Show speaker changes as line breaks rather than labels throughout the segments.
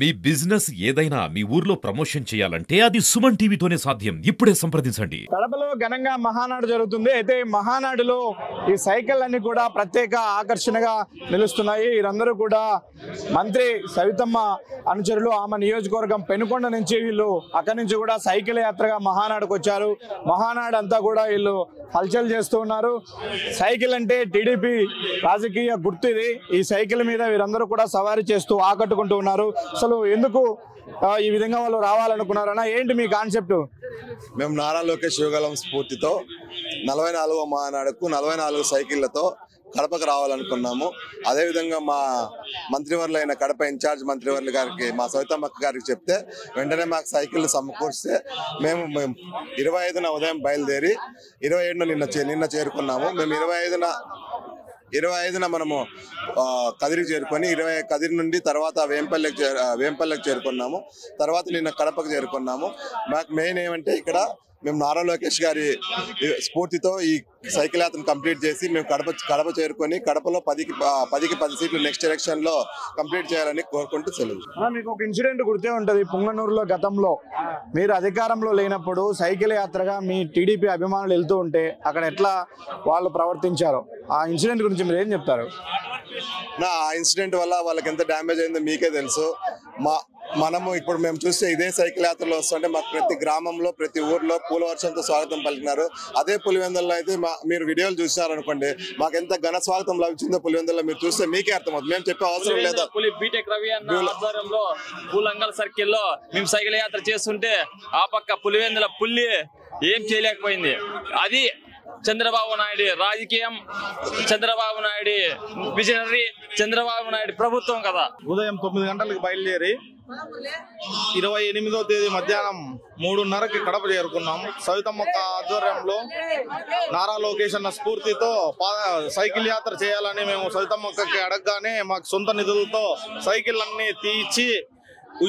మీ business ఏదైనా మీ ఊర్లో promotion చేయాలంటే అది సుమన్ టీవీతోనే సాధ్యం. ఇప్పుడే సంప్రదించండి.
కడపలో ఘనంగా మహానాడు జరుగుతుంది. అయితే మహానాడులో ఈ సైకిల్ అన్ని కూడా ప్రత్యేక ఆకర్షణగా నిలుస్తున్నాయి. వీరందరూ కూడా మంత్రి సవితమ్మ అనుచరులు. ఆమె నియోజకవర్గం పెనుకొండ నుంచి వీళ్ళు అక్కడి నుంచి కూడా సైకిల్ యాత్రగా మహానాడుకు వచ్చారు. మహానాడు అంతా కూడా వీళ్ళు హల్చల్ చేస్తూ ఉన్నారు. సైకిల్ అంటే టీడీపీ రాజకీయ గుర్తు ఇది. ఈ సైకిల్ మీద వీరందరూ కూడా సవారీ చేస్తూ ఆకట్టుకుంటూ ఉన్నారు. అసలు ఎందుకు ఈ విధంగా వాళ్ళు రావాలనుకున్నారన్నా, ఏంటి మీ కాన్సెప్ట్?
మేము నారా లోకేష్ యువగలం స్ఫూర్తితో 44వ మహానాడుకు 44 సైకిళ్లతో కడపకు రావాలనుకున్నాము. అదేవిధంగా మా మంత్రివర్యులైన కడప ఇన్ఛార్జ్ మంత్రివర్యులు గారికి, మా సవితమ్మక్క గారికి చెప్తే వెంటనే మాకు సైకిళ్ళు సమకూర్స్తే మేము 25న ఉదయం బయలుదేరి 27న నిన్న చేరుకున్నాము. మేము 25న మనము కదిరికి చేరుకొని కదిరి నుండి తర్వాత వేంపల్లెకి చేరుకున్నాము. తర్వాత నిన్న కడపకు చేరుకున్నాము. మాకు మెయిన్ ఏమంటే ఇక్కడ మేము నారా లోకేష్ గారి స్ఫూర్తితో ఈ సైకిల్ యాత్రను కంప్లీట్ చేసి మేము కడప చేరుకొని కడపలో 10కి 10 సీట్లు నెక్స్ట్ ఎలక్షన్ లో కంప్లీట్ చేయాలని కోరుకుంటూ సెలవు.
మీకు ఒక ఇన్సిడెంట్ గుర్తే ఉంటది. పుంగనూరులో గతంలో మీరు అధికారంలో లేనప్పుడు సైకిల్ యాత్రగా మీ టీడీపీ అభిమానులు వెళ్తూ ఉంటే అక్కడ ఎట్లా వాళ్ళు ప్రవర్తించారో, ఆ ఇన్సిడెంట్ గురించి మీరు ఏం చెప్తారు?
ఆ ఇన్సిడెంట్ వల్ల వాళ్ళకి ఎంత డ్యామేజ్ అయిందో మీకే తెలుసు. మనము ఇప్పుడు మేము చూస్తే ఇదే సైకిల్ యాత్రలో వస్తుంటే మాకు ప్రతి గ్రామంలో ప్రతి ఊర్లో పూల వర్షంతో స్వాగతం పలికినారు. అదే పులివెందుల్లో అయితే మీరు వీడియోలు చూసినారనుకోండి, మాకు ఎంత ఘన స్వాగతం లభించిందో పులివెందుల్లో మీరు చూస్తే మీకే అర్థమవుతుంది. మేము చెప్పే అవసరం లేదా.
బీటెక్ రవి అన్న ఆధ్వర్యంలో పూలంగల్ సర్కిల్లో మేము సైకిల్ యాత్ర చేస్తుంటే ఆ పక్క పులివెందుల పుల్లి ఏం చేయలేకపోయింది. అది చంద్రబాబు నాయుడు రాజకీయం, చంద్రబాబు నాయుడు విజనరీ, చంద్రబాబు నాయుడు ప్రభుత్వం కదా.
ఉదయం 9 గంటలకు బయలుదేరి 28వ తేదీ మధ్యాహ్నం 3:30కి కడప చేరుకున్నాము. సవితమ్మక్క ఆధ్వర్యంలో నారా లోకేష్ అన్న స్ఫూర్తితో సైకిల్ యాత్ర చేయాలని మేము సవితమ్మక్కకి అడగగానే మాకు సొంత నిధులతో సైకిల్ అన్ని తీర్చి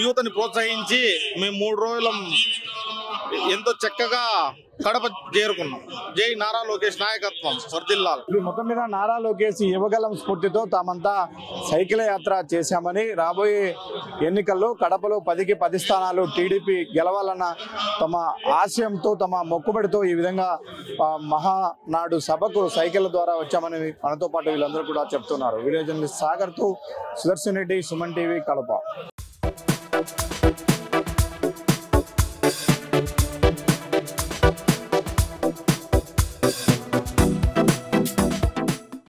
యూత్ని ప్రోత్సహించి మేము 3 రోజుల ఎంతో చక్కగా కడప చేరుకున్నాం. జై నారా లోకేష్ నాయకత్వం వర్ధిల్లాలి.
మొత్తం మీద నారా లోకేష్ యువగలం స్ఫూర్తితో తామంతా సైకిల్ యాత్ర చేశామని, రాబోయే ఎన్నికల్లో కడపలో 10కి 10 స్థానాలు టీడీపీ గెలవాలన్న తమ ఆశయంతో, తమ మొక్కుబడితో ఈ విధంగా మహానాడు సభకు సైకిల్ ద్వారా వచ్చామని మనతో పాటు వీళ్ళందరూ కూడా చెప్తున్నారు. వీడియో జర్నలిస్ట్ సాగర్తో సుదర్శన్ రెడ్డి, సుమన్ టీవీ, కడప.